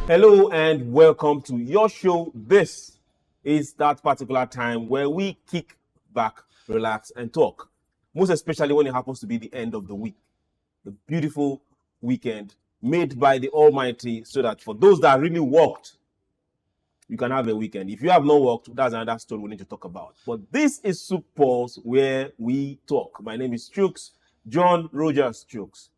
Hello and welcome to your show. This is that particular time where we kick back, relax, and talk. Most especially when it happens to be the end of the week. The beautiful weekend made by the Almighty so that for those that really worked, you can have a weekend. If you have not worked, that's another story we need to talk about. But this is SOUQ Pulse where we talk. My name is Chooks, John Rogers Chooks.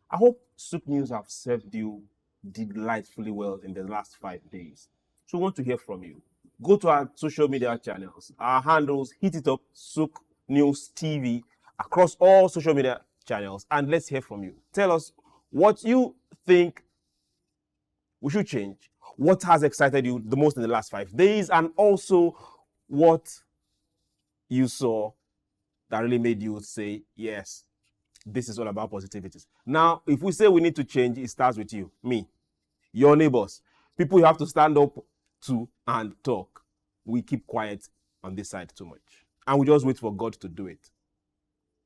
I hope SOUQ News have served you delightfully well in the last 5 days. So we want to hear from you. Go to our social media channels, our handles, hit it up, SOUQ News TV, across all social media channels, and let's hear from you. Tell us what you think we should change, what has excited you the most in the last 5 days, and also what you saw that really made you say, yes, this is all about positivities. Now, if we say we need to change, it starts with you, me, your neighbors, people you have to stand up to and talk. We keep quiet on this side too much. And we just wait for God to do it.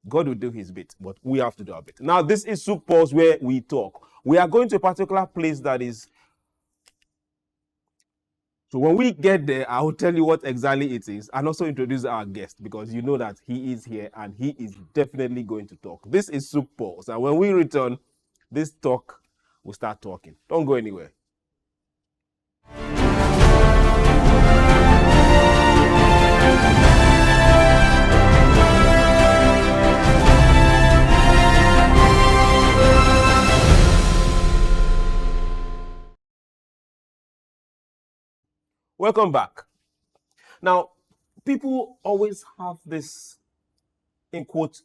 God will do his bit, but we have to do our bit. Now, this is SOUQ Pulse where we talk. We are going to a particular place that is... So when we get there, I will tell you what exactly it is and also introduce our guest because you know that he is here and he is definitely going to talk. This is SOUQ Pulse, and when we return, this talk will start talking. Don't go anywhere. Welcome back. Now, people always have this, in quote,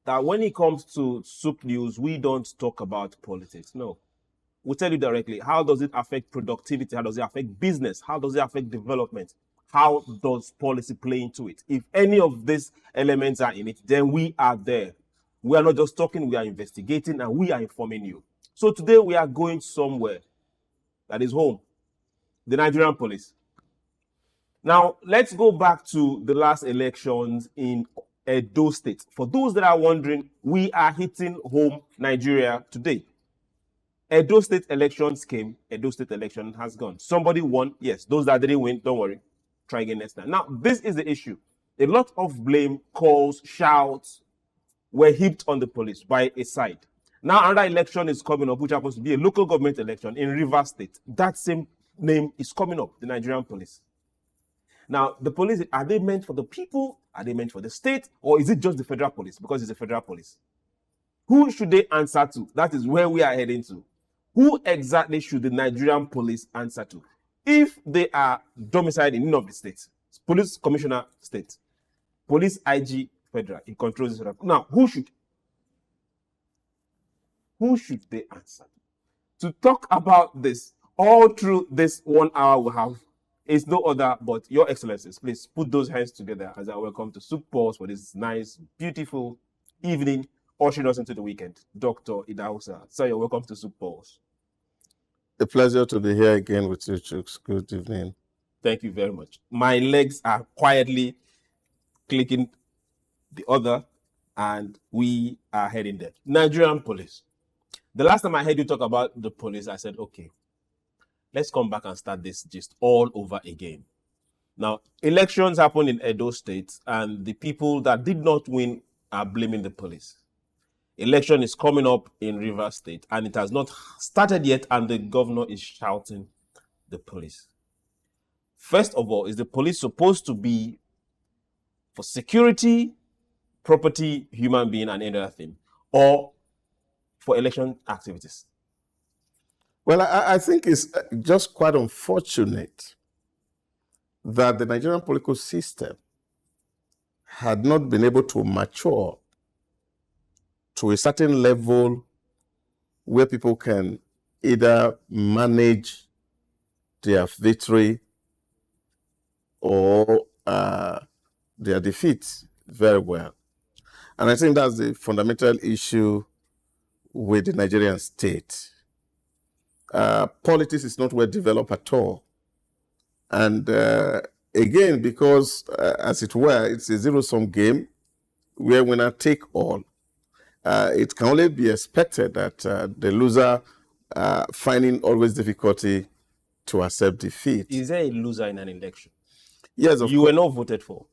that when it comes to SOUQ News, we don't talk about politics. No. We'll tell you directly, how does it affect productivity? How does it affect business? How does it affect development? How does policy play into it? If any of these elements are in it, then we are there. We are not just talking, we are investigating, and we are informing you. So today we are going somewhere that is home, the Nigerian police. Now, let's go back to the last elections in Edo State. For those that are wondering, we are hitting home Nigeria today. Edo State elections came, Edo State election has gone. Somebody won, yes. Those that didn't win, don't worry. Try again next time. Now, this is the issue. A lot of blame, calls, shouts were heaped on the police by a side. Now, another election is coming up, which happens to be a local government election in Rivers State. That same name is coming up, the Nigerian police. Now, the police, are they meant for the people? Are they meant for the state? Or is it just the federal police? Because it's the federal police. Who should they answer to? That is where we are heading to. Who exactly should the Nigerian police answer to? If they are domiciled in any of the states, police commissioner state, police IG federal, it controls this. Now, who should they answer to? To talk about this all through this 1 hour we have, is no other but your excellencies. Please put those hands together as I welcome to SOUQ Pulse for this nice, beautiful evening, ushering us into the weekend. Dr. Idahosa. Sir, you're welcome to SOUQ Pulse. A pleasure to be here again with you, Chooks. Good evening. Thank you very much. My legs are quietly clicking the other, and we are heading there. Nigerian police. The last time I heard you talk about the police, I said, okay, let's come back and start this gist all over again. Now, elections happened in Edo State, and the people that did not win are blaming the police. Election is coming up in Rivers State, and it has not started yet, and the governor is shouting the police. First of all, is the police supposed to be for security, property, human being, and any other thing, or for election activities? Well, I think it's just quite unfortunate that the Nigerian political system had not been able to mature to a certain level where people can either manage their victory or their defeat very well. And I think that's the fundamental issue with the Nigerian state. Politics is not well developed at all. And again, because, as it were, it's a zero-sum game where winner take all, it can only be expected that the loser finding always difficulty to accept defeat. Is there a loser in an election? Yes, of You course. were not voted for,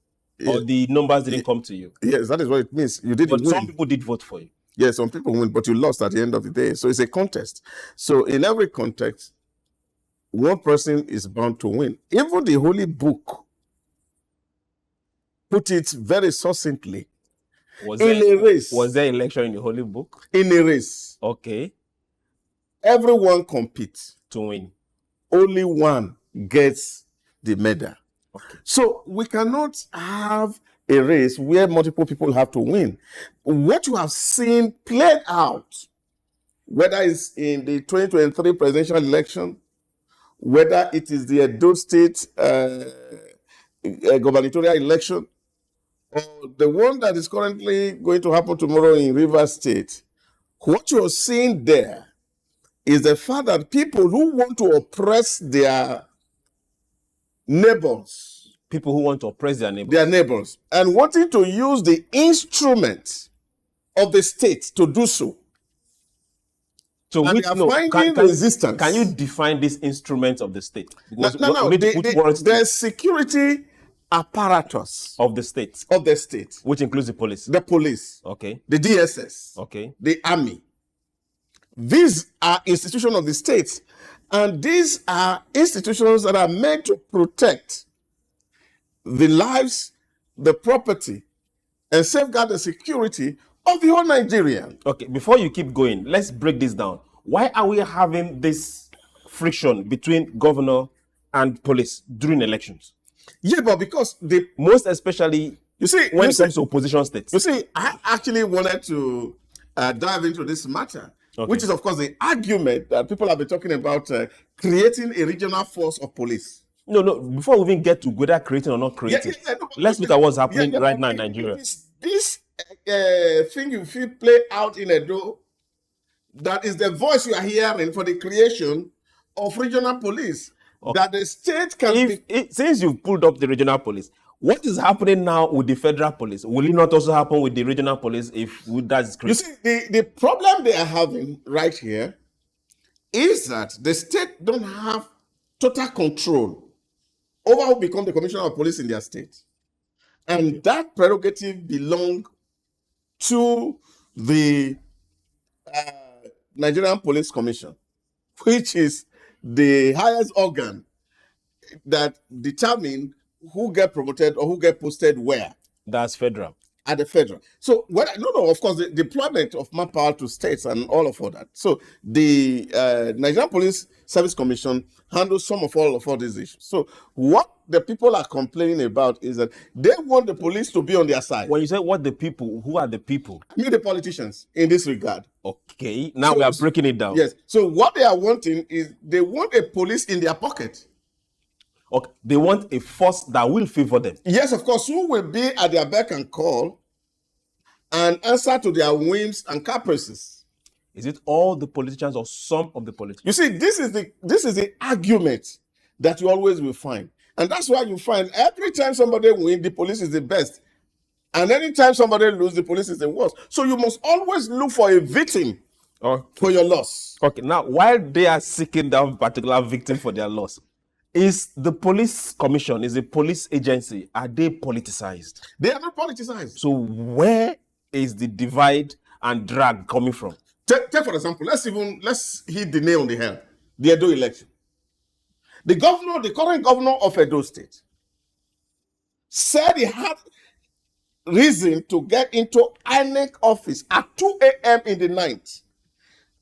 or the numbers didn't come to you. Yes, that is what it means. You didn't But win. some people did vote for you. Yes, some people win, but you lost at the end of the day. So it's a contest. So in every context, one person is bound to win. Even the Holy Book put it very succinctly. Was In a race. Was there election in the Holy Book? In a race, Okay, everyone competes. to win. Only one gets the medal. Okay. So we cannot have a race where multiple people have to win. What you have seen played out, whether it's in the 2023 presidential election, whether it is the Edo State gubernatorial election, or the one that is currently going to happen tomorrow in Rivers State, what you're seeing there is the fact that people who want to oppress their neighbors, People who want to oppress their neighbors. and wanting to use the instrument of the state to do so. So And which, they are no, finding resistance. Can you define this instrument of the state? Because No. we need to put words There's security apparatus of the state, of the state, which includes the police. the police, Okay, the DSS, okay. the army. These are institutions of the state, and these are institutions that are meant to protect the lives, the property, and safeguard the security of the whole Nigerian. Okay, before you keep going, let's break this down. Why are we having this friction between governor and police during elections? Yeah, but because the Most especially when it comes to opposition states. You see, I actually wanted to dive into this matter, which is, of course, the argument that people have been talking about creating a regional force of police. No, before we even get to whether creating or not creating, let's look at what's happening right now in Nigeria. This thing you feel play out in Edo, that is the voice you are hearing for the creation of regional police. Okay. That the state can Since you've pulled up the regional police, what is happening now with the federal police? Will it not also happen with the regional police if that is created? You see, the problem they are having right here is that the state don't have total control over who become the commissioner of police in their state. And that prerogative belongs to the Nigerian Police Commission, which is the highest organ that determine who get promoted or who get posted where. That's federal. At the federal. So, of course, the deployment of manpower to states and all of that. So, the Nigerian Police Service Commission handles all of these issues. So, what the people are complaining about is that they want the police to be on their side. When you say what the people, who are the people? I mean the politicians in this regard. Okay, now we are breaking it down. Yes. So, what they are wanting is they want a police in their pocket. Okay, they want a force that will favor them. Yes, of course, who will be at their beck and call and answer to their whims and caprices. Is it all the politicians or some of the politicians? You see, this is the argument that you always will find. And that's why you find every time somebody wins, the police is the best. And anytime somebody loses, the police is the worst. So you must always look for a victim for your loss. Okay, now while they are seeking that particular victim for their loss, is the police commission, is a police agency, are they politicized? They are not politicized. So where is the divide and drag coming from? Take for example, let's hit the nail on the head. The Edo election. The current governor of Edo State said he had reason to get into INEC office at 2 a.m. in the night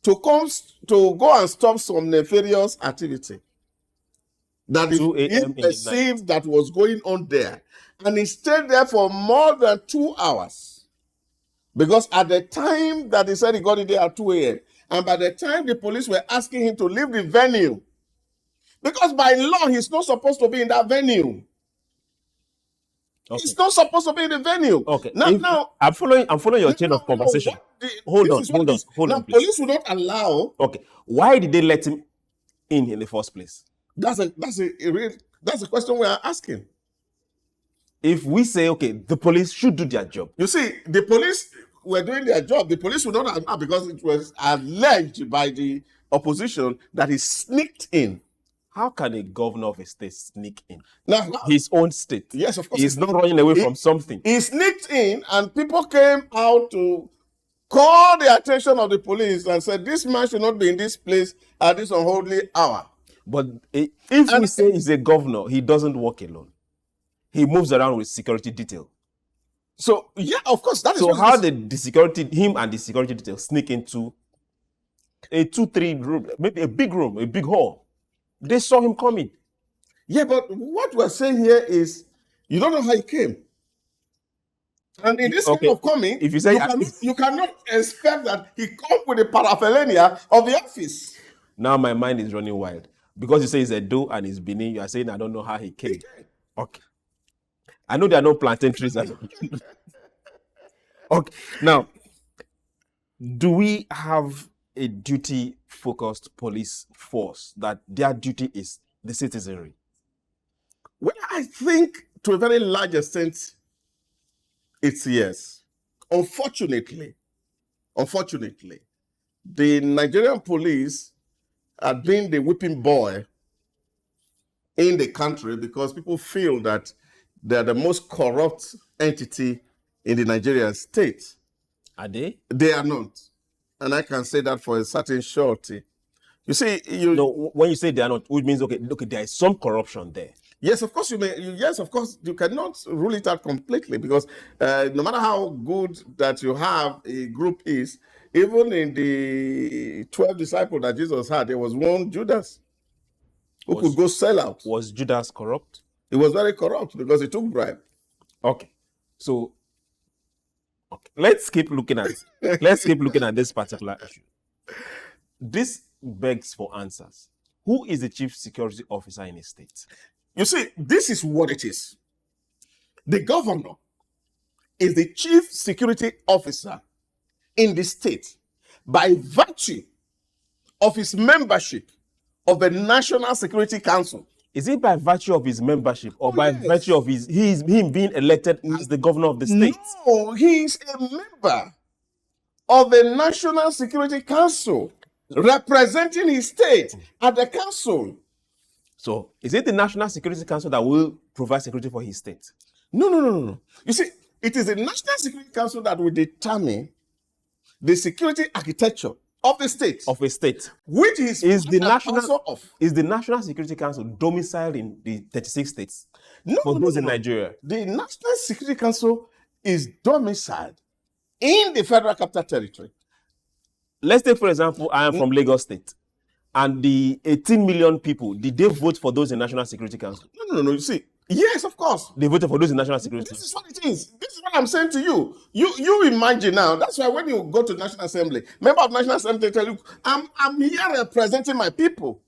to go and stop some nefarious activity that he perceived that was going on there. And he stayed there for more than 2 hours. Because at the time that he said he got in there at 2 a.m., and by the time the police were asking him to leave the venue, because by law, he's not supposed to be in that venue. Okay. He's not supposed to be in the venue. Okay. Now I'm following your chain of conversation. Hold on. Now, police will not allow. Okay. Why did they let him in the first place? That's a question we are asking. If we say, okay, the police should do their job. You see, the police were doing their job. The police would not allow because it was alleged by the opposition that he sneaked in. how can a governor of a state sneak in Now, his own state? yes, of course. He's not running away from something. He sneaked in, and people came out to call the attention of the police and said, this man should not be in this place at this unholy hour. But if we say he's a governor, he doesn't walk alone. He moves around with security detail. So, yeah, of course. That is so how did him and the security detail sneak into a 2-3 room, maybe a big room, a big hall? They saw him coming. Yeah, but what we're saying here is, you don't know how he came. And in this kind of coming, if you say you cannot expect that he comes with the paraphernalia of the office. Now my mind is running wild. Because you say he's a do and he's Benin, you are saying I don't know how he came. Okay. I know there are no plantain trees. Okay. Now, do we have a duty-focused police force that their duty is the citizenry? Well, I think to a very large extent, it's yes. Unfortunately, the Nigerian police are being the whipping boy in the country because people feel that they're the most corrupt entity in the Nigerian state. Are they? They are not. And I can say that for a certain surety. You see, when you say they are not, which means, okay, there is some corruption there. Yes, of course you cannot rule it out completely because no matter how good that you have a group is, even in the 12 disciples that Jesus had, there was one Judas who could go sell out. Was Judas corrupt? He was very corrupt because he took bribe. Okay. So let's keep looking at this particular issue. This begs for answers. Who is the chief security officer in a state? You see, this is what it is. The governor is the chief security officer in the state by virtue of his membership of the National Security Council. Is it by virtue of his membership or by virtue of him being elected as the governor of the state? No, he is a member of the National Security Council representing his state at the council. So, is it the National Security Council that will provide security for his state? No. You see, it is the National Security Council that will determine the security architecture of the state. Of a state. Which is the National Security Council domiciled in the 36 states? For those in Nigeria. The National Security Council is domiciled in the Federal Capital Territory. Let's take, for example, I am from Lagos State. And the 18 million people, did they vote for those in National Security Council? No. You see, yes, of course. They voted for those in National Security Council. This is what it is. This is what I'm saying to you. You imagine now. That's why when you go to National Assembly, member of National Assembly tell you, I'm here representing my people.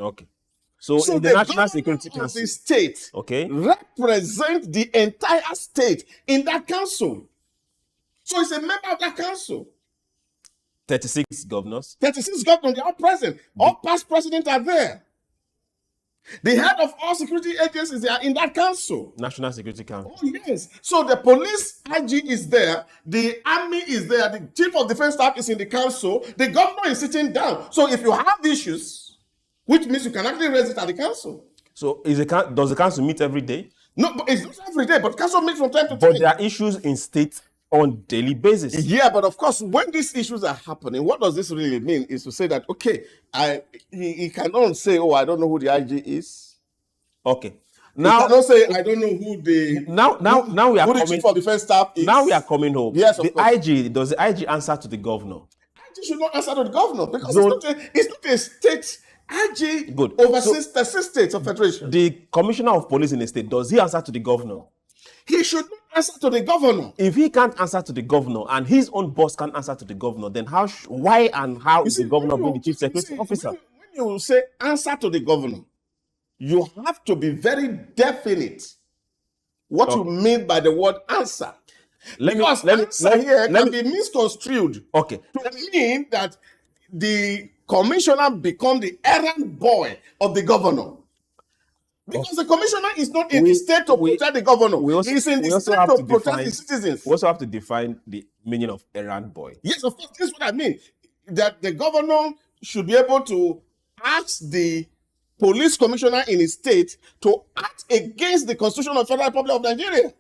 Okay. So in the National Security Council, of the state represent the entire state in that council. So it's a member of that council. 36 governors. 36 governors, they are present. All past presidents are there. The head of all security agencies, they are in that council. National Security Council. Oh, yes. So the police IG is there, the army is there, the chief of defense staff is in the council, the governor is sitting down. So if you have issues, which means you can actually raise it at the council. So does the council meet every day? No, but it's not every day, but council meets from time to time. But there are issues in state on daily basis. Yeah, but of course, when these issues are happening, what does this really mean? Is to say that, okay, he cannot say, oh, I don't know who the IG is. Okay. Now, he cannot say, I don't know who the the chief of defense staff is. Now we are coming home. Yes, of course. Does the IG answer to the governor? IG should not answer to the governor because it's not a state. IG oversees the states of federation. The commissioner of police in the state, does he answer to the governor? He should not answer to the governor. If he can't answer to the governor and his own boss can't answer to the governor, then why is the governor being the chief security officer? When you say answer to the governor, you have to be very definite what you mean by the word answer. Answer here can be misconstrued to mean that the commissioner become the errand boy of the governor. Because the commissioner is not in the state to protect the governor. He's in the state to protect the citizens. We also have to define the meaning of errand boy. Yes, of course. This is what I mean. That the governor should be able to ask the police commissioner in his state to act against the Constitution of the Federal Republic of Nigeria.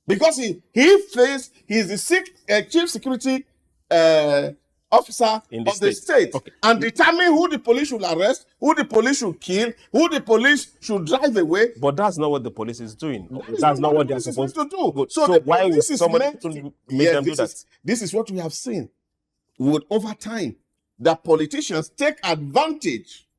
Because he's the chief security officer In the of the state. state, Okay. and determine who the police should arrest, who the police should kill, who the police should drive away. But that's not what the police is doing. That That's not what they're police is supposed meant to do. Good. So why would this is somebody meant make them do that? This is what we have seen. Would over time that politicians take advantage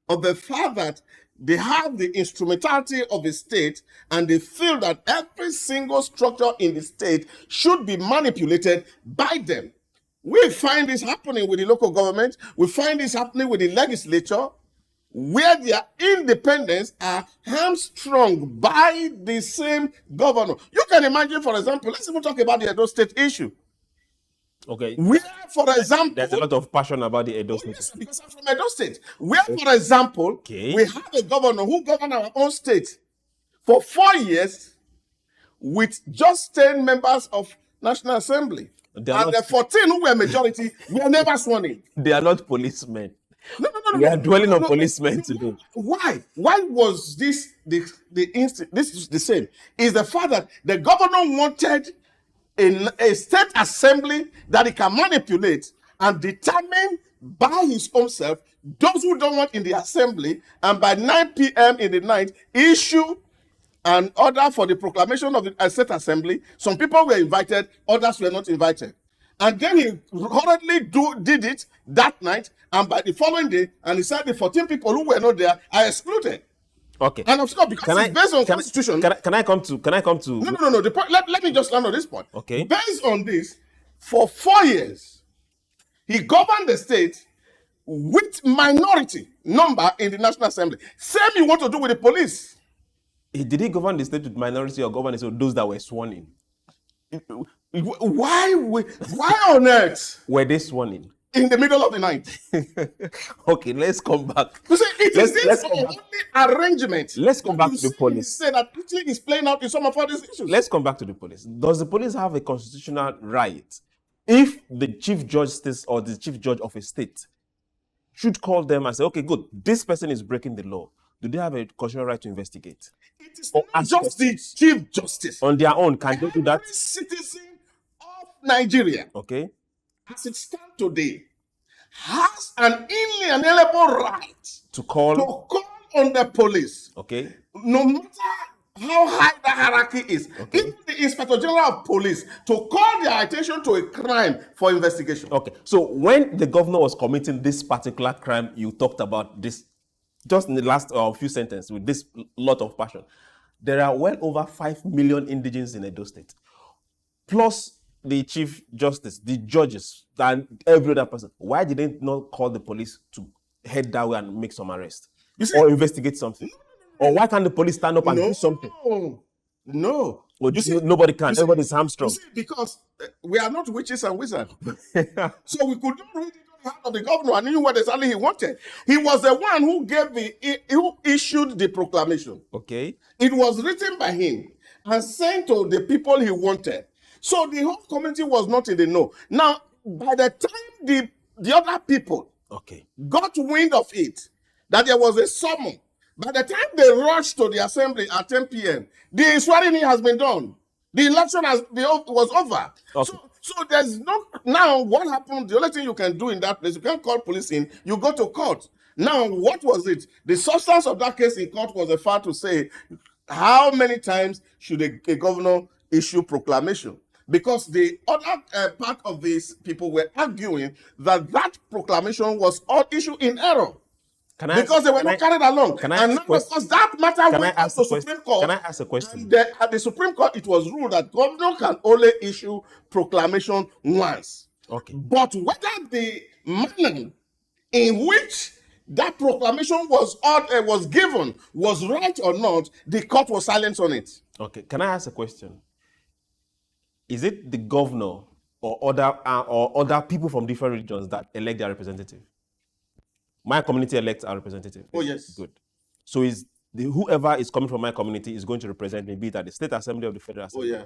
of the fact that they have the instrumentality of the state, and they feel that every single structure in the state should be manipulated by them. We find this happening with the local government. We find this happening with the legislature, where their independence are hamstrung by the same governor. You can imagine, for example, let's even talk about the Edo State issue. Okay. Where, for example, There's a lot of passion about the Edo State. yes, because I'm from Edo State. Where, for example, we have a governor who governed our own state for 4 years with just 10 members of National Assembly. And the 14 who were majority were never sworn in. They are not policemen. No. We are dwelling on policemen today. Why? Why was this this is the same? Is the fact that the governor wanted a state assembly that he can manipulate and determine by his own self those who don't want in the assembly, and by 9 p.m. in the night issue an order for the proclamation of the state assembly. Some people were invited, others were not invited. And then he hurriedly did it that night, and by the following day, and he said the 14 people who were not there are excluded. Okay. And of course, because it's based on constitution. Can I come to? No. The point, let me just land on this point. Okay. Based on this, for 4 years, he governed the state with minority number in the National Assembly. Same you want to do with the police. Did he govern the state with minority or govern those that were sworn in? Why on earth were they sworn in the middle of the night? Okay, let's come back. You see, this only arrangement. Let's come back to the police. Say that actually is playing out in some of all these issues. Let's come back to the police. Does the police have a constitutional right if the chief justice or the chief judge of a state should call them and say, okay, good, this person is breaking the law? Do they have a constitutional right to investigate? It is not just the chief justice. On their own, can they do that? Every citizen of Nigeria, okay, as it stands today, has an inalienable right to call on the police. Okay. No matter how high the hierarchy is, okay, even the Inspector General of Police, to call their attention to a crime for investigation. Okay. So when the governor was committing this particular crime, you talked about this just in the last few sentences with this lot of passion. There are well over 5 million indigenes in Edo State, plus the chief justice, the judges, and every other person. Why did they not call the police to head that way and make some arrest or investigate something? Or why can't the police stand up and do something? No. Well, nobody can. Everybody's hamstrung. Because we are not witches and wizards. So we could not read it on the hand of the governor and knew what exactly he wanted. He was the one who issued the proclamation. Okay. It was written by him and sent to the people he wanted. So the whole community was not in the know. Now, by the time the other people got wind of it, that there was a summon, by the time they rushed to the assembly at 10 p.m., the swearing-in has been done. The election was over. Okay. So there's no, now what happened, the only thing you can do in that place, you can't call police in, you go to court. Now, what was it? The substance of that case in court was a fact to say, how many times should a governor issue proclamation? Because the other part of these people were arguing that proclamation was all issued in error. Because they were not carried along. And not because that matter went to the Supreme Court. Can I ask a question? And at the Supreme Court, it was ruled that governor can only issue proclamation once. Okay. But whether the manner in which that proclamation was given was right or not, the court was silent on it. Okay. Can I ask a question? Is it the governor or other people from different regions that elect their representative? My community elects our representative. Oh, yes. Good. So whoever is coming from my community is going to represent me, be it at the State Assembly or the Federal Assembly. Oh, yeah.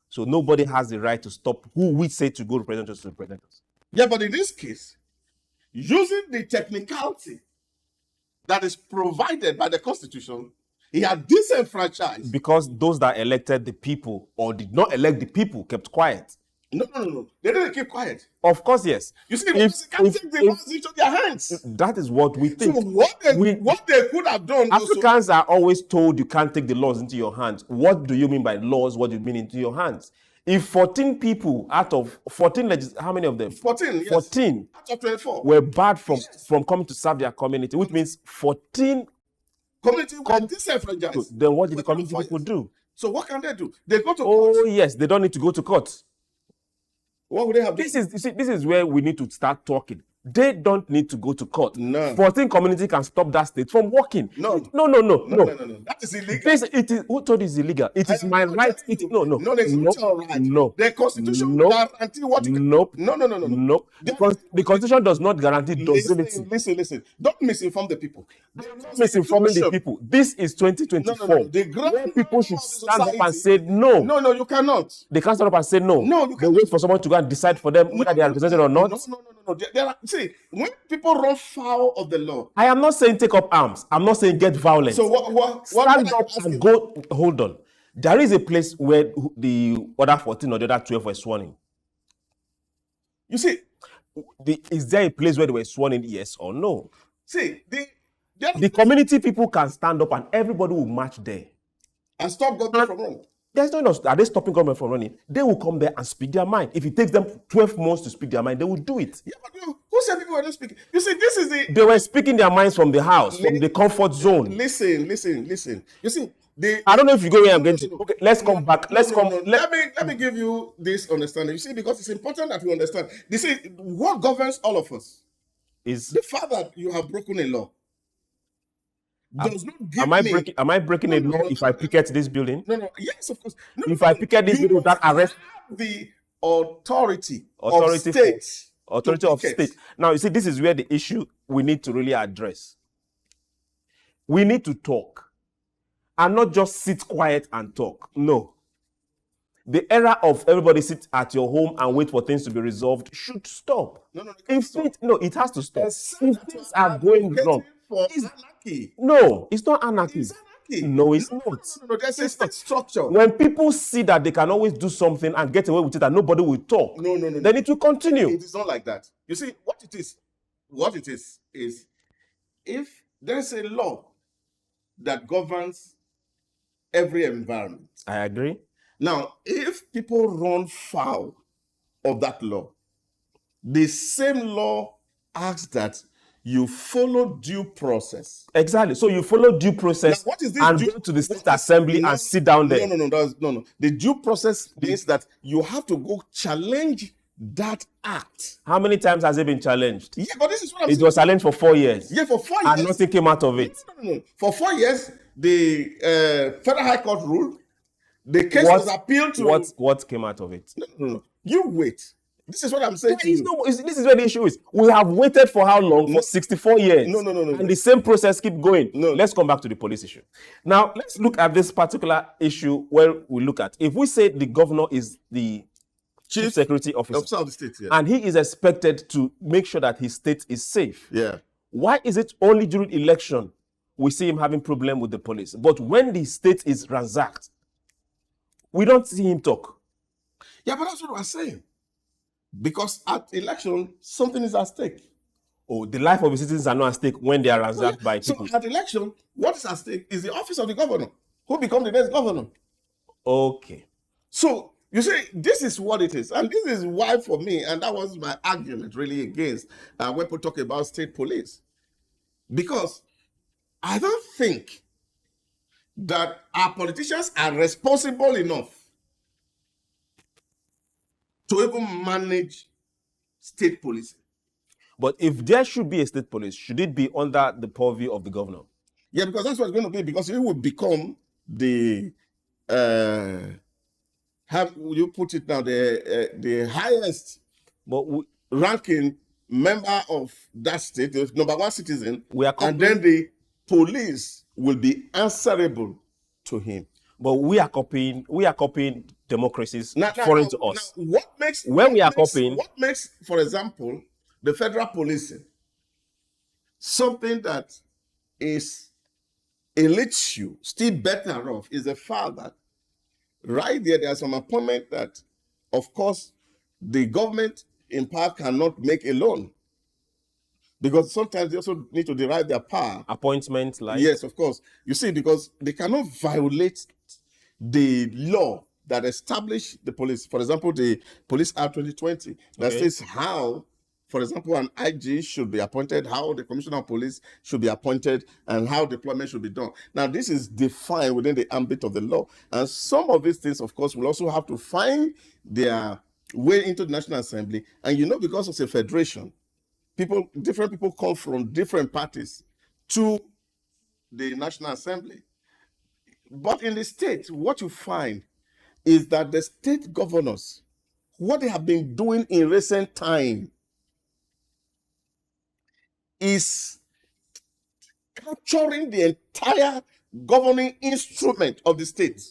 So nobody has the right to stop who we say to go represent us to represent us. Yeah, but in this case, using the technicality that is provided by the Constitution, he had disenfranchised. Because those that elected the people or did not elect the people kept quiet. No. They didn't keep quiet. Of course, yes. You see, they can't take the laws into their hands. That is what we think. So what they could have done. Africans are always told you can't take the laws into your hands. What do you mean by laws? What do you mean into your hands? If 14 people out of 14, how many of them? 14, yes. 14 out of 24 were barred from coming to serve their community, which means 14 community were disenfranchised. Then what did the community people do? So what can they do? They go to court. Oh yes, they don't need to go to court. What would they have done? This is where we need to start talking. They don't need to go to court. No. 14 community can stop that state from working. No. That is illegal. Who told you it's illegal? It is my right. No, there's no right. No. The Constitution guarantee what you can. Nope. No. The Constitution does not guarantee docility. Listen. Don't misinform the people. Misinforming the people. This is 2024. When people should stand up and say no. No, you cannot. They can't stand up and say no. No, you they wait for someone to go and decide for them whether they are represented or not. No. See, when people run foul of the law, I am not saying take up arms. I'm not saying get violent. So what stand up and go. Hold on. There is a place where the other 14 or the other 12 were sworn in. You see, is there a place where they were sworn in? Yes or no? See, the community people can stand up and everybody will march there and stop government from running. There's no. Are they stopping government from running? They will come there and speak their mind. If it takes them 12 months to speak their mind, they will do it. Yeah, but who said people were not speaking? You see, this is the. They were speaking their minds from the house, from the comfort zone. Listen. You see, I don't know if you go where I'm going to. Okay, let's come back. Let me give you this understanding. You see, because it's important that we understand. This is what governs all of us. Is the fact that you have broken a law. Does not give am I breaking a law if I picket this building? No. Yes, of course. If I picket this building, that arrest the authority of state. Authority of state. Now, you see, this is where the issue we need to really address. We need to talk and not just sit quiet and talk. No. The era of everybody sit at your home and wait for things to be resolved should stop. It has to stop. If things are going wrong, no, it's not anarchy. It's anarchy. No, it's not. No, there's a state structure. When people see that they can always do something and get away with it and nobody will talk, then it will continue. It is not like that. You see, what it is if there is a law that governs every environment. I agree. Now, if people run foul of that law, the same law asks that you follow due process. Exactly. So you follow due process now, what is this and go to the state assembly and sit down there. No. The due process means that you have to go challenge that act. How many times has it been challenged? Yeah, but this is what I'm saying. It was challenged for 4 years. Yeah, for 4 years. And nothing came out of it. No. For 4 years, the Federal High Court ruled. The case was appealed to. What came out of it? No. You wait. This is what I'm saying to you. This is where the issue is. We have waited for how long? For 64 years. No. And the same process keep going. No. Let's come back to the police issue. Now, let's look at this particular issue where we look at. If we say the governor is the chief security officer of the state, yeah, and he is expected to make sure that his state is safe. Yeah. Why is it only during election we see him having problem with the police? But when the state is ransacked, we don't see him talk. Yeah, but that's what I'm saying. Because at election, something is at stake. Oh, the life of the citizens are not at stake when they are ransacked by people. So at election, what is at stake is the office of the governor, who becomes the next governor. Okay. So, you see, this is what it is. And this is why for me, and that was my argument really against when people talk about state police. Because I don't think that our politicians are responsible enough to even manage state policing. But if there should be a state police, should it be under the purview of the governor? Yeah, because that's what it's going to be. Because it will become the how will you put it now? The highest ranking member of that state, the number one citizen, and then the police will be answerable to him. But we are copying democracies foreign to us. Now, what makes, for example, the federal policing something that is elite you, still better off, is the fact that right there's some appointment that, of course, the government in power cannot make alone. Because sometimes they also need to derive their power. Appointments like? Yes, of course. You see, because they cannot violate the law that established the police. For example, the Police Act 2020 that says how, for example, an IG should be appointed, how the Commissioner of Police should be appointed, and how deployment should be done. Now, this is defined within the ambit of the law. And some of these things, of course, will also have to find their way into the National Assembly. And because it's a federation, different people come from different parties to the National Assembly. But in the state, what you find is that the state governors, what they have been doing in recent time is capturing the entire governing instrument of the state.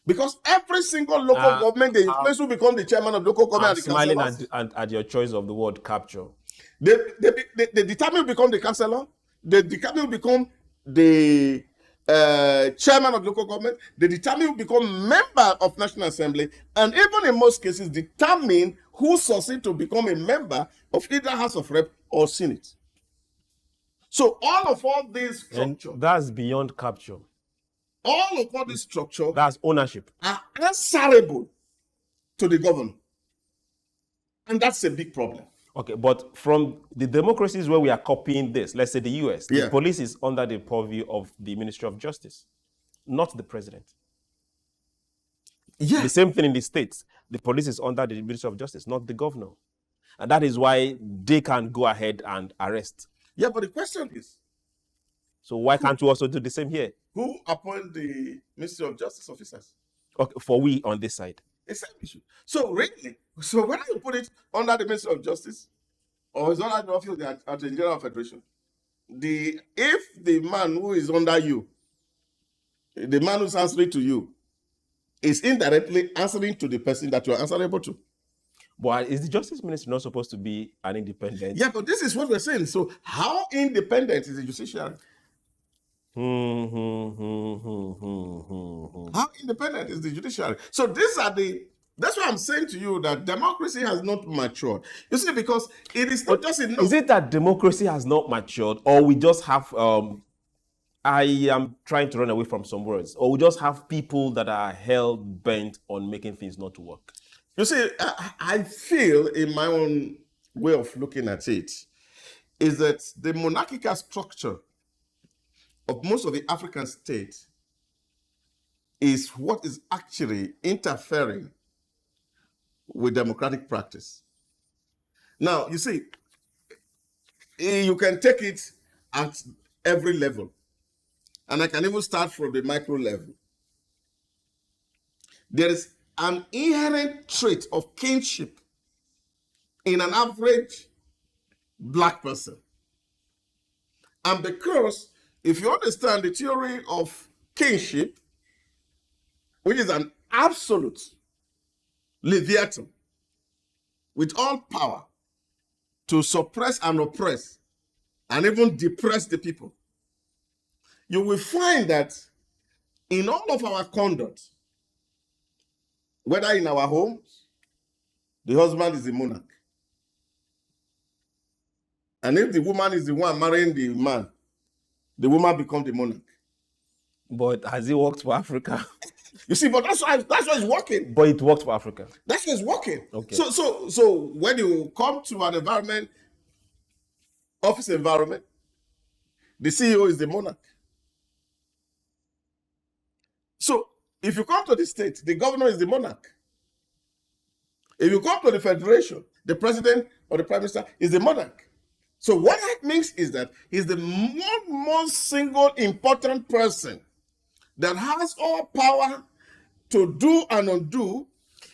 Because every single local government they influence will become the chairman of local government. I'm smiling at your choice of the word capture. They determine to become the councillor. They determine to become the chairman of local government. They determine to become member of National Assembly, and even in most cases determine who succeed to become a member of either House of Rep or Senate. So all this structure, and that's beyond capture. All this structure, that's ownership, are answerable to the governor, and that's a big problem. Okay, but from the democracies where we are copying this, let's say the US, the police is under the purview of the Ministry of Justice, not the president. Yeah. The same thing in the States. The police is under the Ministry of Justice, not the governor. And that is why they can go ahead and arrest. Yeah, but the question is, so why can't we also do the same here? Who appoint the Ministry of Justice officers? Okay, for we on this side. It's an issue. So really, whether you put it under the Ministry of Justice or it's under the office of the Attorney General Federation, if the man who is under you, the man who's answering to you, is indirectly answering to the person that you are answerable to. But is the Justice Ministry not supposed to be an independent? Yeah, but this is what we're saying. So how independent is the judiciary? How independent is the judiciary? So that's why I'm saying to you that democracy has not matured. You see, because it is not just enough. Is it that democracy has not matured, or we just have, I am trying to run away from some words, or we just have people that are hell-bent on making things not work? You see, I feel in my own way of looking at it, is that the monarchical structure of most of the African states is what is actually interfering with democratic practice. Now, you see, you can take it at every level. And I can even start from the micro level. There is an inherent trait of kinship in an average black person. And because if you understand the theory of kinship, which is an absolute leviathan with all power to suppress and oppress and even depress the people, you will find that in all of our conduct, whether in our homes, the husband is the monarch. And if the woman is the one marrying the man, the woman becomes the monarch. But has it worked for Africa? You see, but that's why it's working. But it worked for Africa. That's why it's working. Okay. So when you come to an environment, office environment, the CEO is the monarch. So if you come to the state, the governor is the monarch. If you come to the federation, the president or the prime minister is the monarch. So what that means is that he's the most single important person that has all power to do and undo.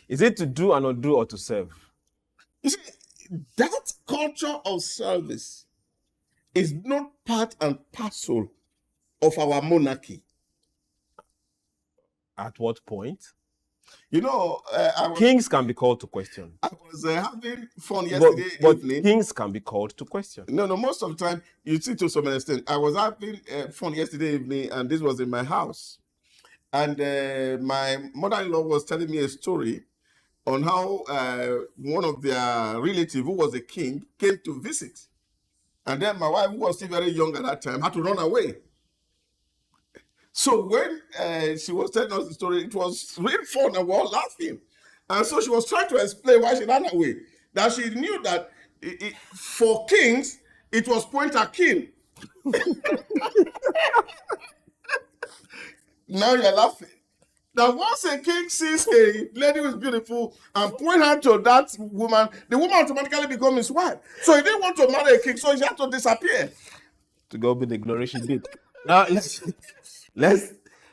Is it to do and undo or to serve? You see, that culture of service is not part and parcel of our monarchy. At what point? You know, Kings can be called to question. I was having fun yesterday But evening. kings can be called to question. No, most of the time, you see, to some extent, I was having fun yesterday evening, and this was in my house. And my mother-in-law was telling me a story on how one of their relatives, who was a king, came to visit. And then my wife, who was still very young at that time, had to run away. So when she was telling us the story, it was really fun and we were all laughing. And so she was trying to explain why she ran away. That she knew that for kings, it was point at king. Now you're laughing. That once a king sees a lady who is beautiful and point her to that woman, the woman automatically becomes his wife. So he didn't want to marry a king, so he had to disappear. To go with the glory she did. Now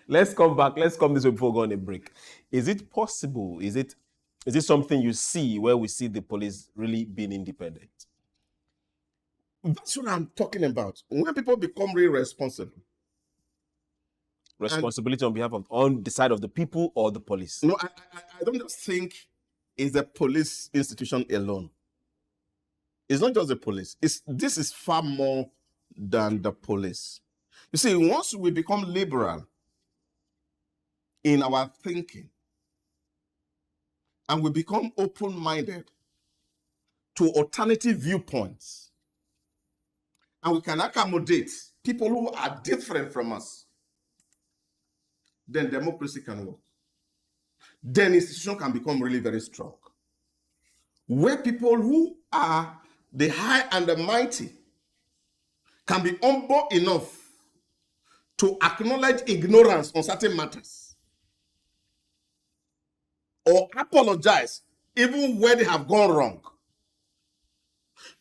let's come back. Let's come this way before going on a break. Is it possible? Is it something you see where we see the police really being independent? That's what I'm talking about. When people become really responsible. Responsibility on the side of the people or the police? No, I don't just think it's a police institution alone. It's not just the police. This is far more than the police. You see, once we become liberal in our thinking and we become open-minded to alternative viewpoints, and we can accommodate people who are different from us, then democracy can work. Then institution can become really very strong. Where people who are the high and the mighty can be humble enough to acknowledge ignorance on certain matters or apologize even when they have gone wrong.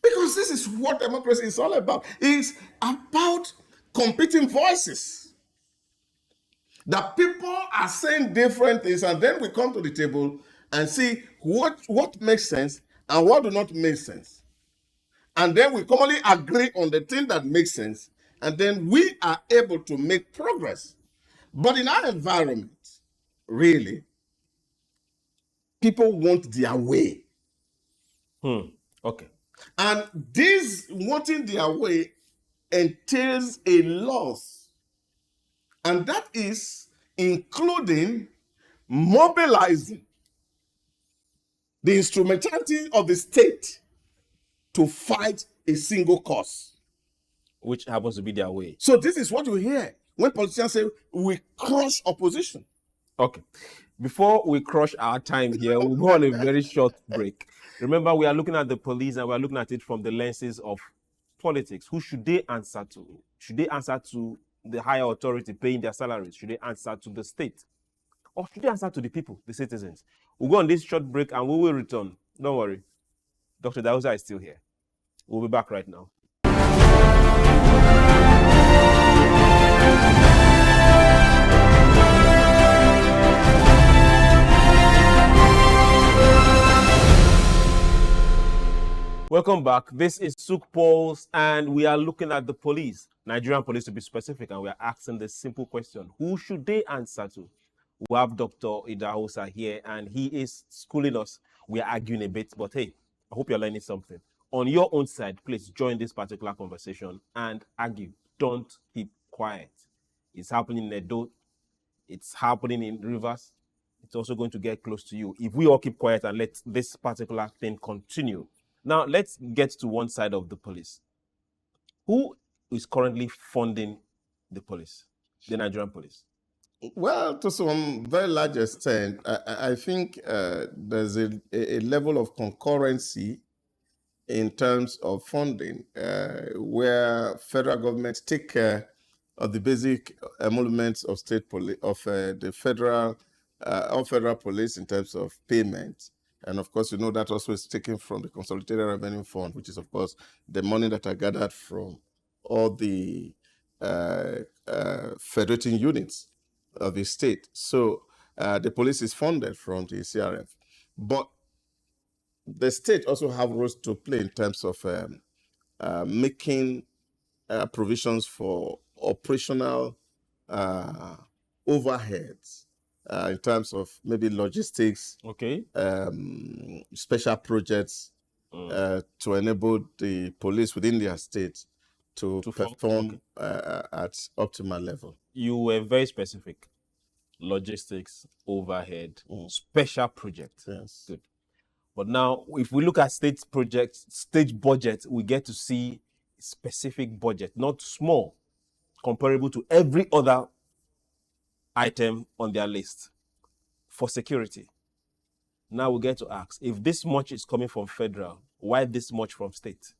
Because this is what democracy is all about. It's about competing voices. That people are saying different things, and then we come to the table and see what makes sense and what do not make sense. And then we commonly agree on the thing that makes sense, and then we are able to make progress. But in our environment, really, people want their way. Okay. And this wanting their way entails a loss. And that is including mobilizing the instrumentality of the state to fight a single cause. Which happens to be their way. So this is what you hear when politicians say, we crush opposition. Okay. Before we crush our time here, we'll go on a very short break. Remember, we are looking at the police and we're looking at it from the lenses of politics. Who should they answer to? Should they answer to the higher authority paying their salaries? Should they answer to the state? Or should they answer to the people, the citizens? We'll go on this short break and we will return. Don't worry. Dr. Idahosa is still here. We'll be back right now. Welcome back. This is SOUQ Pulse, and we are looking at the police, Nigerian police to be specific, and we are asking the simple question: who should they answer to? We have Dr. Idahosa here, and he is schooling us. We are arguing a bit, but hey, I hope you're learning something. On your own side, please join this particular conversation and argue. Don't keep quiet. It's happening in Edo. It's happening in Rivers. It's also going to get close to you if we all keep quiet and let this particular thing continue. Now, let's get to one side of the police. Who is currently funding the police, the Nigerian police? Well, to some very large extent, I think there's a level of concurrency in terms of funding, where federal governments take care of the basic emoluments of state police, of the federal police in terms of payments. And of course, you know that also is taken from the Consolidated Revenue Fund, which is, of course, the money that are gathered from all the federating units of the state. So the police is funded from the CRF. But the state also have roles to play in terms of making provisions for operational overheads in terms of maybe logistics, Okay. special projects to enable the police within their state to perform at optimal level. You were very specific. Logistics, overhead, special project. Yes. Good. But now, if we look at state projects, state budget, we get to see specific budget, not small, comparable to every other item on their list for security. Now we get to ask, if this much is coming from federal, why this much from state?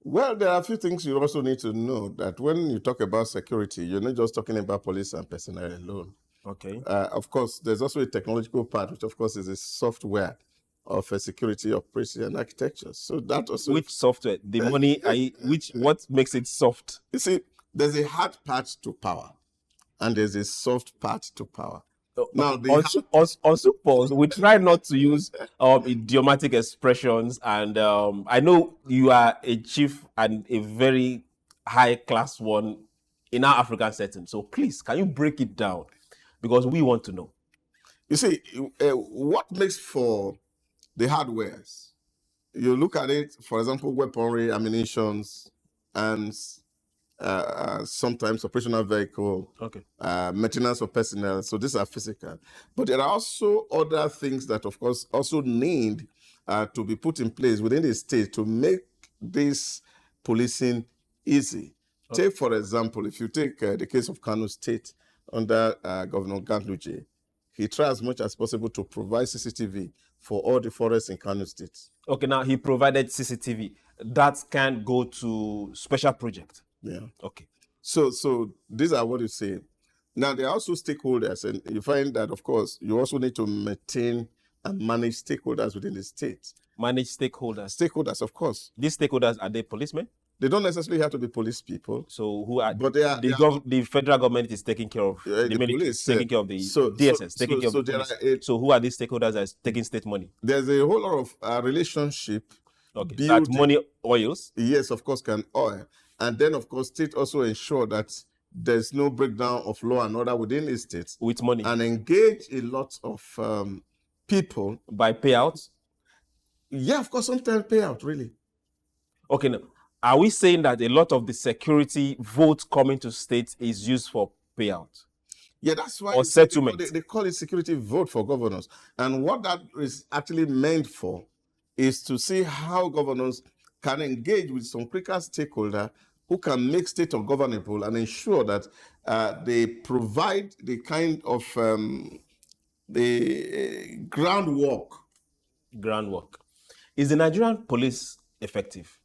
Well, there are a few things you also need to know, that when you talk about security, you're not just talking about police and personnel alone. Okay. Of course, there's also a technological part, which of course is a software of a security operation and architecture. So that also... Which software? The money, what makes it soft? You see, there's a hard part to power, and there's a soft part to power. Now, also, Pulse, we try not to use idiomatic expressions, and I know you are a chief and a very high class one in our African setting. So please, can you break it down? Because we want to know. You see, what makes for the hardwares? You look at it, for example, weaponry, ammunitions, and sometimes operational vehicle, maintenance of personnel. So these are physical. But there are also other things that, of course, also need to be put in place within the state to make this policing easy. Take, for example, if you take the case of Kano State under Governor Ganduje, he tried as much as possible to provide CCTV for all the forests in Kano State. Okay, now he provided CCTV. That can go to special project. Yeah. Okay. So these are what you say. Now, there are also stakeholders, and you find that, of course, you also need to maintain and manage stakeholders within the state. Manage stakeholders? Stakeholders, of course. These stakeholders, are they policemen? They don't necessarily have to be police people. So who are... But they are... The federal government is taking care of... the police, taking care of the DSS, taking care of the police. So who are these stakeholders that are taking state money? There's a whole lot of relationship. Okay, that money oils? Yes, of course, can oil. And then, of course, state also ensure that there's no breakdown of law and order within the state. With money. And engage a lot of people. By payouts? Yeah, of course, sometimes payout, really. Okay, now, are we saying that a lot of the security vote coming to states is used for payout? Yeah, that's why... Or settlement? They call it security vote for governors. And what that is actually meant for is to see how governors can engage with some critical stakeholder who can make state ungovernable and ensure that they provide the kind of the groundwork. Groundwork. Is the Nigerian police effective?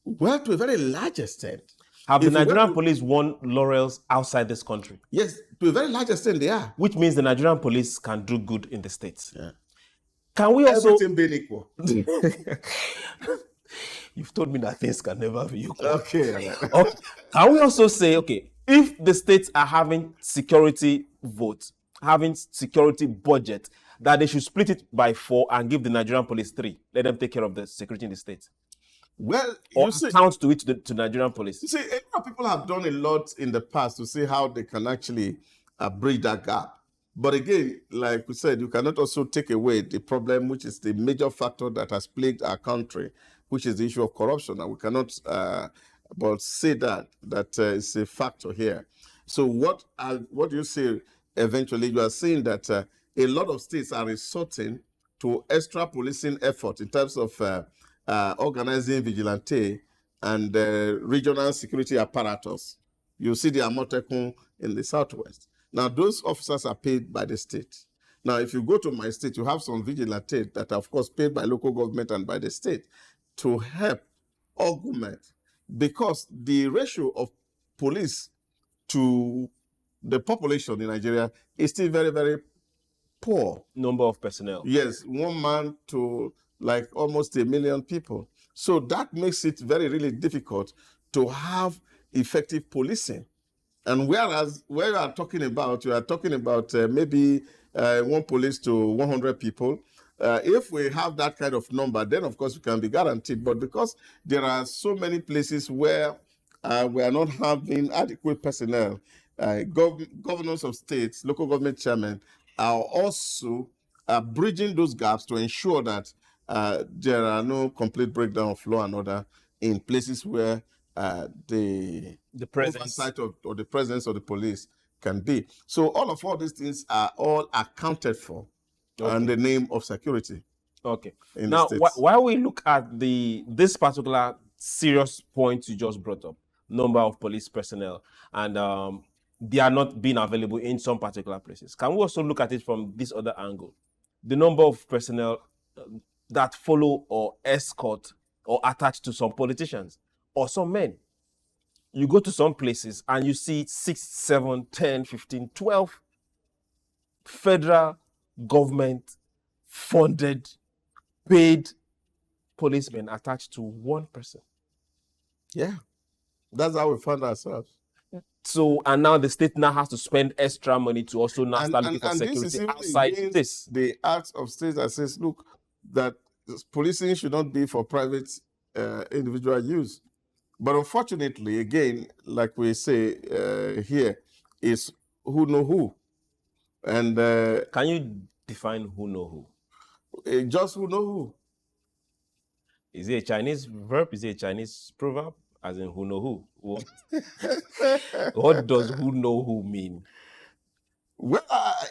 Well, to a very large extent. Have the Nigerian police won laurels outside this country? Yes, to a very large extent they are. Which means the Nigerian police can do good in the states. Yeah. Can we also... Everything being equal. You've told me that things can never be equal. Okay. Can we also say, okay, if the states are having security votes, having security budget, that they should split it by 4 and give the Nigerian police 3. Let them take care of the security in the states. Well, or account to it to Nigerian police. You see, a lot of people have done a lot in the past to see how they can actually bridge that gap. But again, like we said, you cannot also take away the problem, which is the major factor that has plagued our country, which is the issue of corruption. And we cannot but say that is a factor here. So what do you say eventually? You are saying that a lot of states are resorting to extra policing effort in terms of organizing vigilante and regional security apparatus. You see the Amotekun in the southwest. Now, those officers are paid by the state. Now, if you go to my state, you have some vigilante that are, of course, paid by local government and by the state to help augment, because the ratio of police to the population in Nigeria is still very, very poor. Number of personnel. Yes, 1 man to like almost 1 million people. So that makes it very, really difficult to have effective policing. And whereas where you are talking about maybe 1 police to 100 people. If we have that kind of number, then of course we can be guaranteed. But because there are so many places where we are not having adequate personnel, governors of states, local government chairmen are also bridging those gaps to ensure that there are no complete breakdown of law and order in places where the presence. oversight or the presence of the police can be. So all these things are all accounted for in the name of security. Okay. In Now, the states. while we look at this particular serious point you just brought up, number of police personnel, and they are not being available in some particular places, can we also look at it from this other angle? The number of personnel that follow or escort or attach to some politicians or some men. You go to some places and you see 6, 7, 10, 15, 12 federal government funded, paid policemen attached to one person. Yeah, that's how we found ourselves. So, and now the state now has to spend extra money to also now start looking for security outside this. The act of states that says, look, that policing should not be for private individual use. But unfortunately, again, like we say here, is who know who. And can you define who know who? Just who know who. Is it a Chinese verb? Is it a Chinese proverb? As in who know who? What does who know who mean? Well,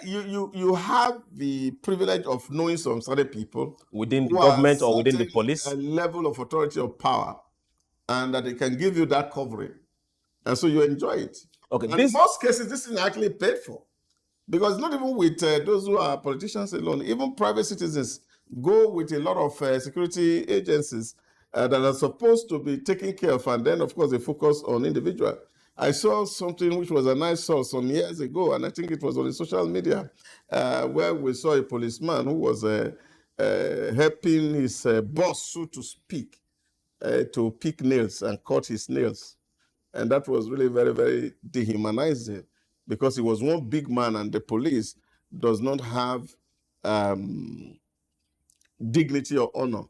you have the privilege of knowing some certain people within the government or within the police, a level of authority or power, and that they can give you that covering, and so you enjoy it. Okay. And in most cases, this is actually paid for, because not even with those who are politicians alone, even private citizens go with a lot of security agencies that are supposed to be taken care of, and then of course they focus on individual. I saw something which was a nice source some years ago, and I think it was on the social media, where we saw a policeman who was helping his boss, so to speak, to pick nails and cut his nails. And that was really very, very dehumanizing, because he was one big man and the police does not have dignity or honor.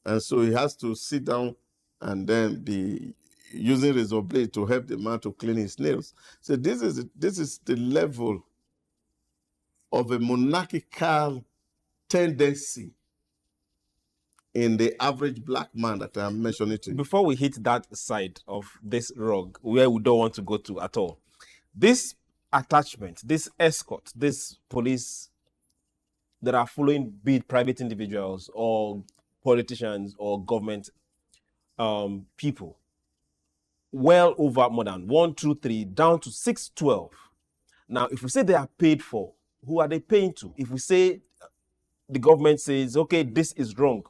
And so he has to sit down and then be using razor blade to help the man to clean his nails. So this is the level of a monarchical tendency in the average black man that I'm mentioning to you. Before we hit that side of this rug, where we don't want to go to at all, this attachment, this escort, this police that are following, be it private individuals or politicians or government people, well over more than 1, 2, 3, down to 6, 12. Now, if we say they are paid for, who are they paying to? If we say the government says, okay, this is wrong,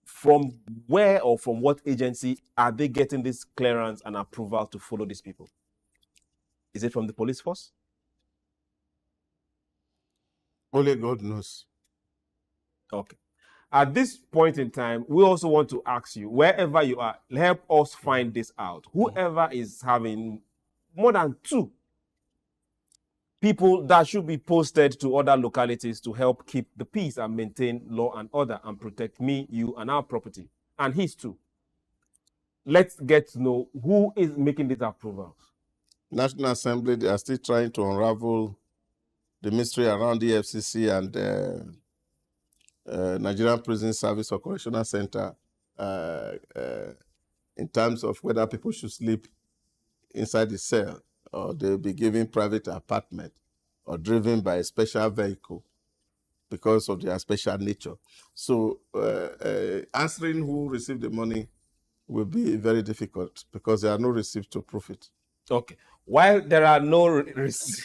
from where or from what agency are they getting this clearance and approval to follow these people? Is it from the police force? Only God knows. Okay. At this point in time, we also want to ask you, wherever you are, help us find this out. Whoever is having more than 2 people that should be posted to other localities to help keep the peace and maintain law and order and protect me, you, and our property, and his too. Let's get to know who is making these approvals. National Assembly, they are still trying to unravel the mystery around the FCC and Nigerian Prison Service or Correctional Center in terms of whether people should sleep inside the cell, or they'll be given private apartment, or driven by a special vehicle because of their special nature. So answering who received the money will be very difficult, because there are no receipts to prove it. Okay. While there are no receipts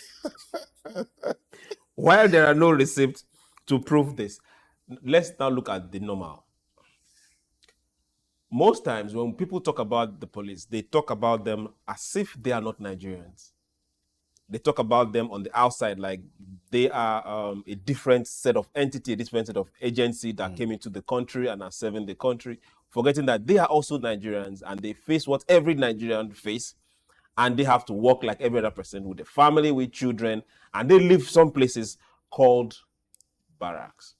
to prove this, let's now look at the normal. Most times when people talk about the police, they talk about them as if they are not Nigerians. They talk about them on the outside like they are a different set of entity, a different set of agency that came into the country and are serving the country, forgetting that they are also Nigerians and they face what every Nigerian face, and they have to work like every other person with a family, with children, and they live some places called barracks.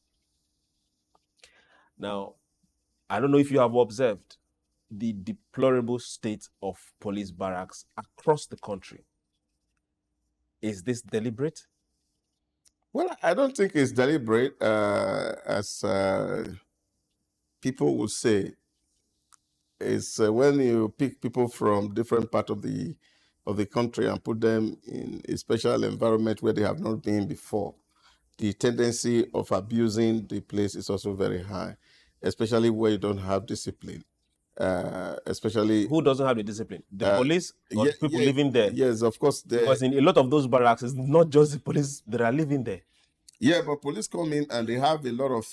Now, I don't know if you have observed the deplorable state of police barracks across the country. Is this deliberate? Well, I don't think it's deliberate, as people will say. It's when you pick people from different part of the country and put them in a special environment where they have not been before. The tendency of abusing the place is also very high, especially where you don't have discipline. Especially Who doesn't have the discipline? The police or the people living there? Yes, of course. Because in a lot of those barracks, it's not just the police that are living there. Yeah, but police come in and they have a lot of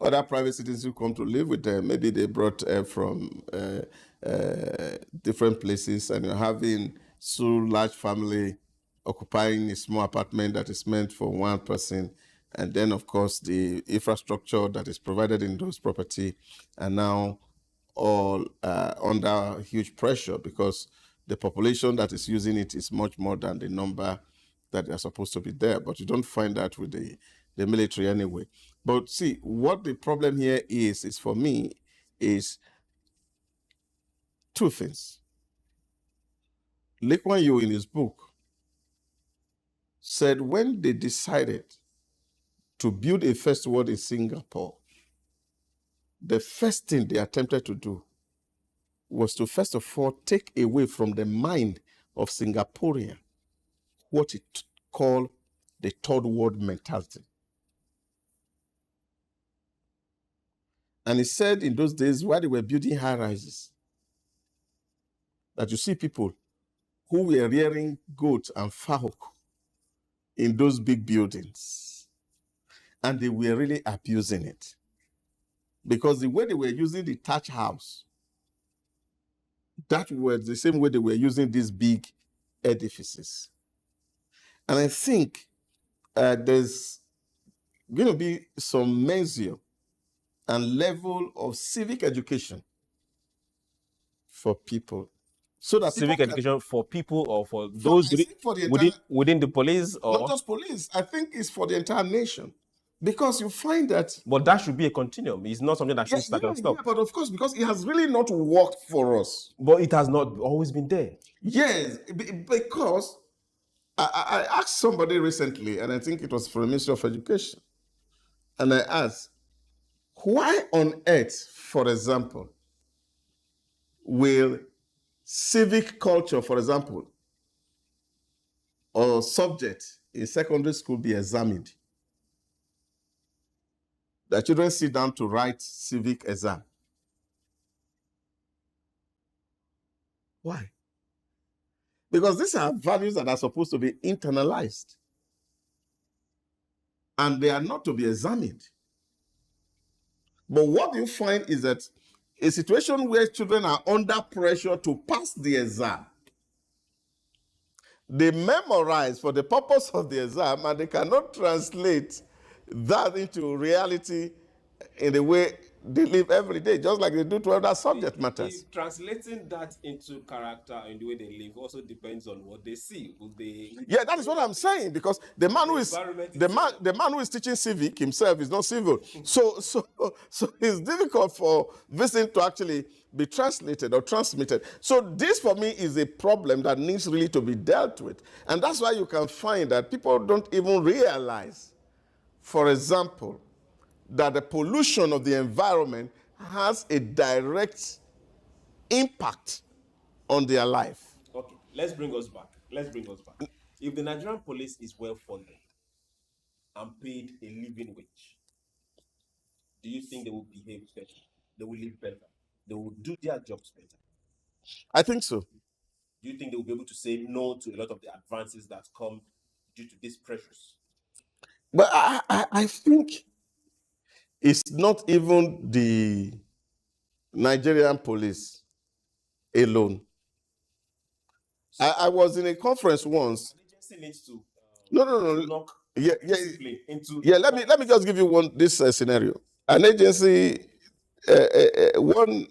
other private citizens who come to live with them. Maybe they brought from different places, and you're having so large family occupying a small apartment that is meant for one person. And then, of course, the infrastructure that is provided in those property are now all under huge pressure because the population that is using it is much more than the number that are supposed to be there. But you don't find that with the military anyway. But see, what the problem here is for me, is two things. Lee Kuan Yew in his book said when they decided to build a first world in Singapore, the first thing they attempted to do was to first of all take away from the mind of Singaporean what it called the third world mentality. And he said in those days, while they were building high rises, that you see people who were rearing goats and fowl in those big buildings, and they were really abusing it. Because the way they were using the thatch house, that was the same way they were using these big edifices. And I think there's going to be some measure and level of civic education for people. So that civic education for people or for those within the police, or not just police. I think it's for the entire nation. Because you find that... But that should be a continuum. It's not something that should start and stop. Yeah, but of course, because it has really not worked for us. But it has not always been there. Yes, because I asked somebody recently, and I think it was from the Ministry of Education, and I asked, why on earth, for example, will civic culture, for example, or subject in secondary school be examined? The children sit down to write civic exam. Why? Because these are values that are supposed to be internalized. And they are not to be examined. But what you find is that a situation where children are under pressure to pass the exam, they memorize for the purpose of the exam, and they cannot translate that into reality in the way they live every day, just like they do to other subject matters. Translating that into character and the way they live also depends on what they see. Yeah, that is what I'm saying, because the man who is teaching civic himself is not civil. So it's difficult for this thing to actually be translated or transmitted. So this for me is a problem that needs really to be dealt with. And that's why you can find that people don't even realize, for example, that the pollution of the environment has a direct impact on their life. Okay, let's bring us back. If the Nigerian police is well funded and paid a living wage, do you think they will behave better? They will live better? They will do their jobs better? I think so. Do you think they will be able to say no to a lot of the advances that come due to these pressures? But I think it's not even the Nigerian police alone. I was in a conference once. An agency needs to no. Let me just give you this scenario. An agency, one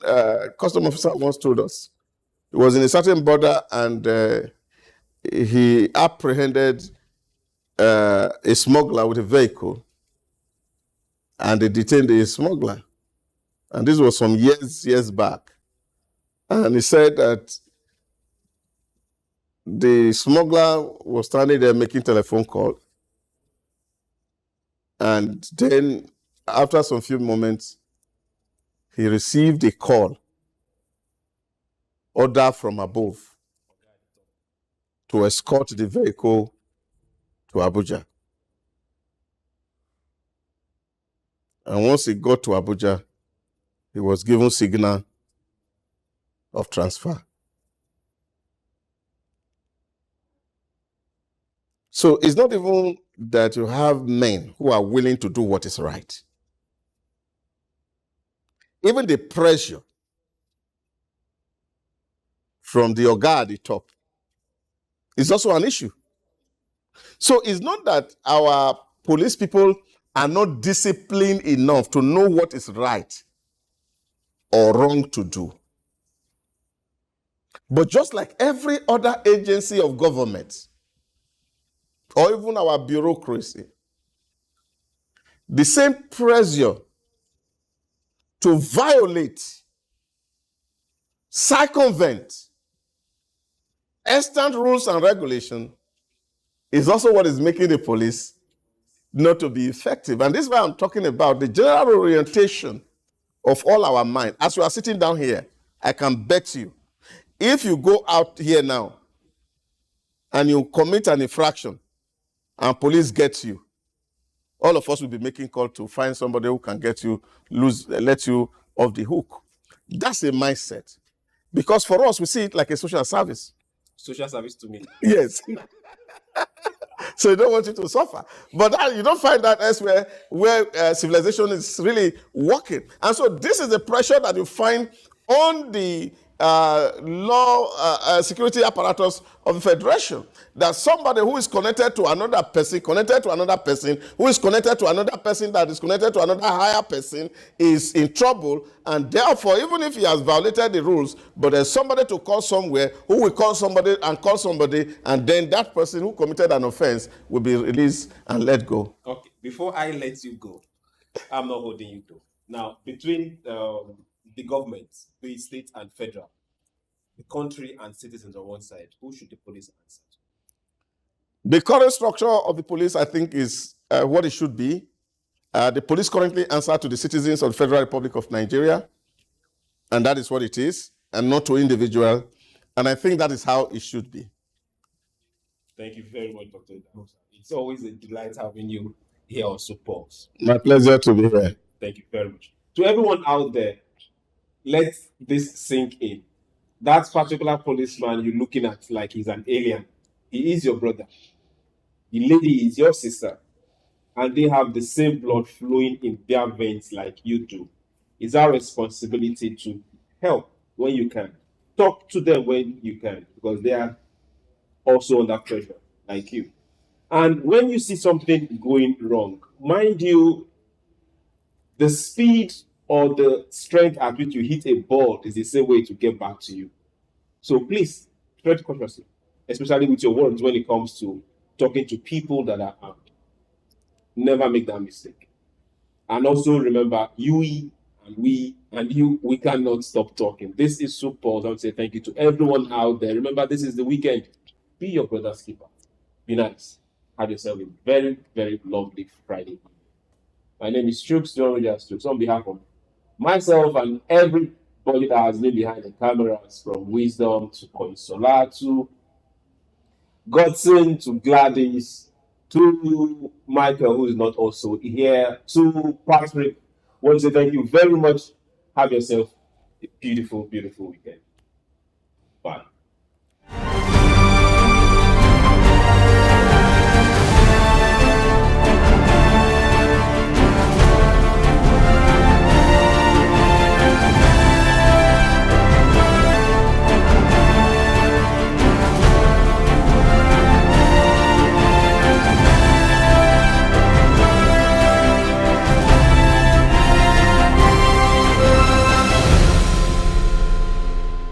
custom officer once told us he was in a certain border, and he apprehended a smuggler with a vehicle, and they detained the smuggler. And this was some years back. And he said that the smuggler was standing there making telephone call. And then after some few moments, he received a call, order from above, to escort the vehicle to Abuja. And once he got to Abuja, he was given signal of transfer. So it's not even that you have men who are willing to do what is right. Even the pressure from the Oga at the top is also an issue. So it's not that our police people are not disciplined enough to know what is right or wrong to do. But just like every other agency of government, or even our bureaucracy, the same pressure to violate, circumvent extant rules and regulations is also what is making the police not to be effective. And this is why I'm talking about the general orientation of all our mind. As we are sitting down here, I can bet you, if you go out here now and you commit an infraction and police get you, all of us will be making call to find somebody who can get you, let you off the hook. That's a mindset. Because for us, we see it like a social service. Social service to me. Yes. So you don't want you to suffer. But you don't find that elsewhere where civilization is really working. And so this is the pressure that you find on the law security apparatus of the Federation. That somebody who is connected to another person, who is connected to another person that is connected to another higher person is in trouble. And therefore, even if he has violated the rules, but there's somebody to call somewhere who will call somebody, and then that person who committed an offense will be released and let go. Okay, before I let you go, I'm not holding you to. Now, between the government, be it state and federal, the country and citizens on one side, who should the police answer to? The current structure of the police, I think, is what it should be. The police currently answer to the citizens of the Federal Republic of Nigeria, and that is what it is, and not to individual. And I think that is how it should be. Thank you very much, Dr. Idahosa. It's always a delight having you here on SOUQ Pulse. My pleasure to be here. Thank you very much. To everyone out there, let this sink in. That particular policeman you're looking at like he's an alien, he is your brother. The lady is your sister. And they have the same blood flowing in their veins like you do. It's our responsibility to help when you can. Talk to them when you can, because they are also under pressure, like you. And when you see something going wrong, mind you, the speed or the strength at which you hit a ball is the same way to get back to you. So please, tread cautiously, especially with your words when it comes to talking to people that are armed. Never make that mistake. And also remember, we cannot stop talking. This is SOUQ Pulse. I would say thank you to everyone out there. Remember, this is the weekend. Be your brother's keeper. Be nice. Have yourself a very, very lovely Friday evening. My name is SOUQ on behalf of myself and everybody that has been behind the cameras, from Wisdom to Consola to Godson to Gladys to Michael, who is not also here, to Patrick. I want to say thank you very much. Have yourself a beautiful, beautiful weekend. Bye.